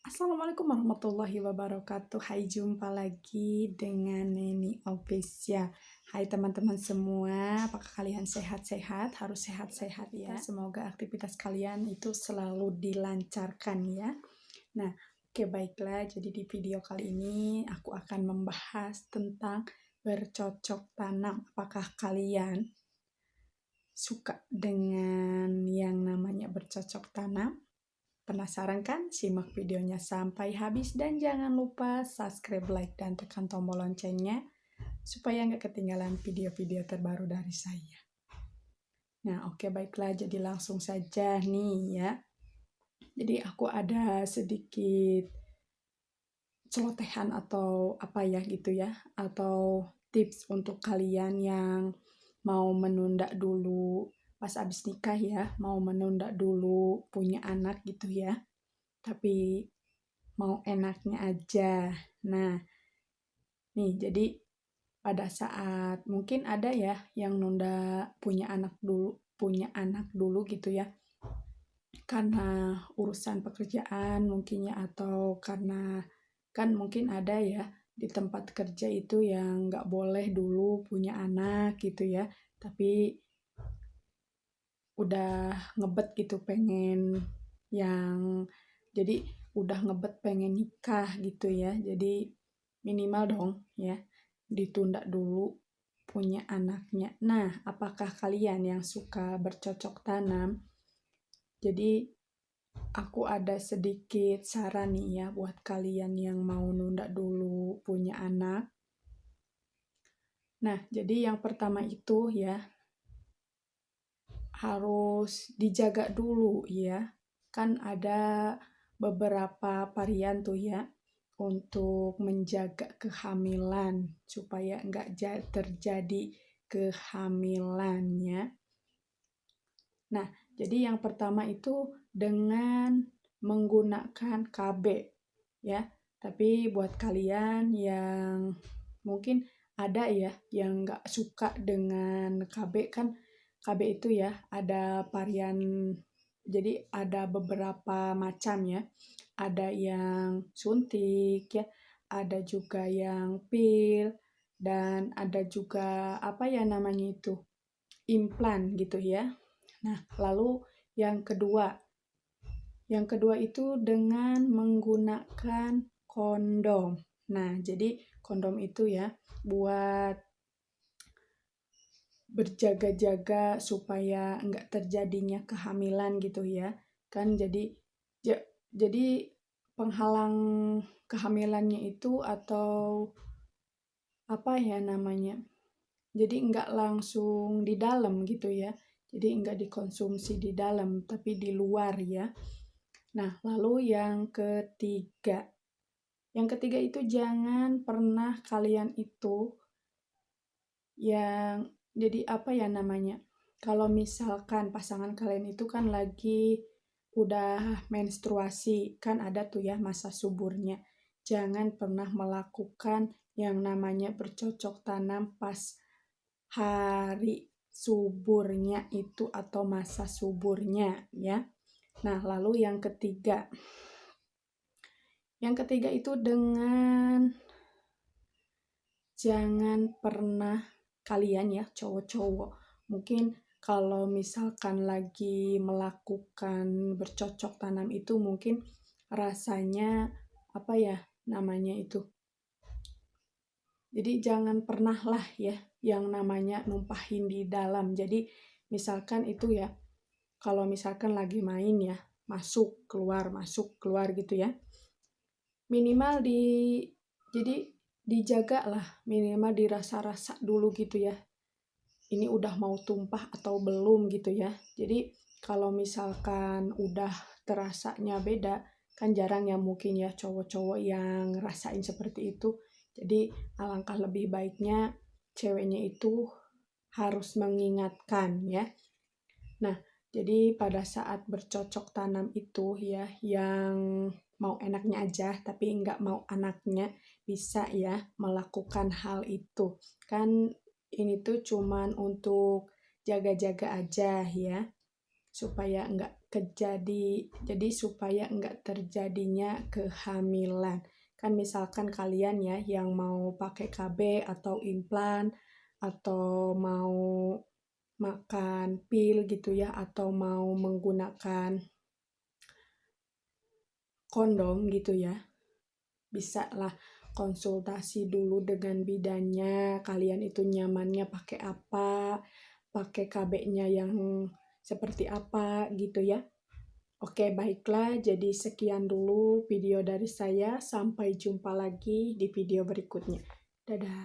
Assalamualaikum warahmatullahi wabarakatuh. Hai, jumpa lagi dengan Neni Official. Hai teman-teman semua, apakah kalian sehat-sehat? Harus sehat-sehat ya. Semoga aktivitas kalian itu selalu dilancarkan ya. Nah, oke, baiklah. Jadi di video kali ini aku akan membahas tentang bercocok tanam. Apakah kalian suka dengan yang namanya bercocok tanam? Penasaran kan? Simak videonya sampai habis dan jangan lupa subscribe, like, dan tekan tombol loncengnya supaya nggak ketinggalan video-video terbaru dari saya. Nah, oke, baiklah, jadi langsung saja nih ya. Jadi aku ada sedikit celotehan atau apa ya gitu ya, atau tips untuk kalian yang mau menunda dulu pas abis nikah ya, mau menunda dulu punya anak gitu ya, tapi mau enaknya aja. Nah, nih jadi pada saat mungkin ada ya yang nunda punya anak dulu gitu ya. Karena urusan pekerjaan mungkin ya, atau karena kan mungkin ada ya di tempat kerja itu yang nggak boleh dulu punya anak gitu ya. Tapi udah ngebet gitu pengen yang jadi udah ngebet pengen nikah gitu ya, jadi minimal dong ya ditunda dulu punya anaknya. Nah, apakah kalian yang suka bercocok tanam? Jadi aku ada sedikit saran nih ya buat kalian yang mau nunda dulu punya anak. Nah, jadi yang pertama itu ya harus dijaga dulu ya. Kan ada beberapa varian tuh ya untuk menjaga kehamilan supaya nggak terjadi kehamilannya. Nah, jadi yang pertama itu dengan menggunakan KB ya. Tapi buat kalian yang mungkin ada ya yang nggak suka dengan KB, kan KB itu ya ada varian, jadi ada beberapa macam ya. Ada yang suntik ya, ada juga yang pil, dan ada juga apa ya namanya itu, implan gitu ya. Nah, lalu yang kedua. Yang kedua itu dengan menggunakan kondom. Nah, jadi kondom itu ya buat berjaga-jaga supaya enggak terjadinya kehamilan gitu ya. Kan jadi penghalang kehamilannya itu, atau apa ya namanya, jadi enggak langsung di dalam gitu ya. Jadi enggak dikonsumsi di dalam, tapi di luar ya. Nah, lalu yang ketiga. Yang ketiga itu jangan pernah kalian itu yang jadi apa ya namanya. Kalau misalkan pasangan kalian itu kan lagi udah menstruasi, kan ada tuh ya masa suburnya. Jangan pernah melakukan yang namanya bercocok tanam pas hari suburnya itu atau masa suburnya ya. Nah, lalu yang ketiga. Yang ketiga itu dengan jangan pernah kalian ya cowok-cowok mungkin kalau misalkan lagi melakukan bercocok tanam itu mungkin rasanya apa ya namanya itu. Jadi jangan pernah lah ya yang namanya numpahin di dalam. Jadi misalkan itu ya, kalau misalkan lagi main ya, masuk keluar gitu ya. Minimal jadi dijaga lah, minimal dirasa-rasa dulu gitu ya. Ini udah mau tumpah atau belum gitu ya. Jadi kalau misalkan udah terasanya beda, kan jarang ya mungkin ya cowok-cowok yang ngerasain seperti itu. Jadi alangkah lebih baiknya ceweknya itu harus mengingatkan ya. Nah, jadi pada saat bercocok tanam itu ya, yang mau enaknya aja tapi nggak mau anaknya bisa ya melakukan hal itu. Kan ini tuh cuman untuk jaga-jaga aja ya, supaya enggak terjadinya kehamilan. Kan misalkan kalian ya yang mau pakai KB atau implan atau mau makan pil gitu ya atau mau menggunakan kondom gitu ya. Bisa lah konsultasi dulu dengan bidannya, kalian itu nyamannya pakai apa, pakai KB-nya yang seperti apa gitu ya. Oke, baiklah. Jadi sekian dulu video dari saya. Sampai jumpa lagi di video berikutnya. Dadah.